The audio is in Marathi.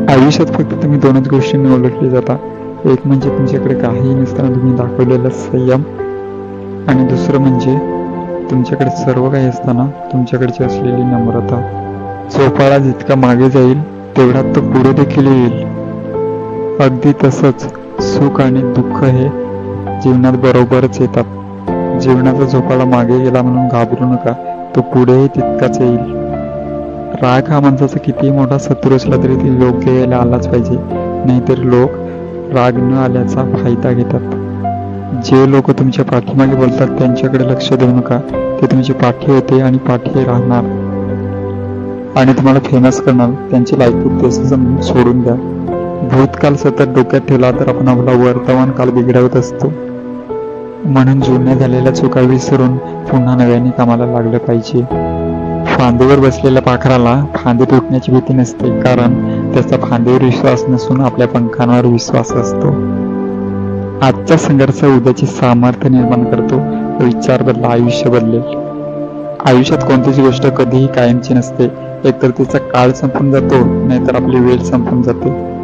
आयुष्यात फक्त तुम्ही दोनच गोष्टींनी ओळखली जाता. एक म्हणजे तुमच्याकडे काहीही नसताना तुम्ही दाखवलेला संयम, आणि दुसरं म्हणजे तुमच्याकडे सर्व काही असताना तुमच्याकडची असलेली नम्रता. झोपाळा जितका मागे जाईल तेवढा तो पुढे देखील येईल. अगदी तसंच सुख आणि दुःख हे जीवनात बरोबरच येतात. जीवनाचा झोपाळा मागे गेला म्हणून घाबरू नका, तो पुढेही तितकाच येईल. राग हा माणसाचा कितीही मोठा शत्रू असला तरी ते योग्य यायला आलाच पाहिजे, नाहीतर लोक राग न आल्याचा फायदा घेतात. जे लोक तुमच्या पाठीमागे बोलतात त्यांच्याकडे लक्ष देऊ नका. ते तुमची पाठी होते आणि पाठी राहणार आणि तुम्हाला फेमस करणार. त्यांची लाईफ उद्देश समजून सोडून द्या. भूतकाल सतत डोक्यात ठेवला तर आपण आपला वर्तमान काल बिघडवत असतो. म्हणून जुन्या झालेल्या चुका विसरून पुन्हा नव्याने कामाला लागलं पाहिजे. फांदीवर बसलेल्या पाखराला फांदी तुटण्याची भीती नसते, कारण त्याचा फांदीवर विश्वास नसून आपल्या पंखांवर विश्वास असतो. आजचा संघर्ष उद्याचे सामर्थ्य निर्माण करतो. विचार बदला, आयुष्य बदलेल. आयुष्यात कोणतीच गोष्ट कधीही कायमची नसते. एकतर तिचा काळ संपून जातो, नाहीतर आपली वेळ संपून जाते.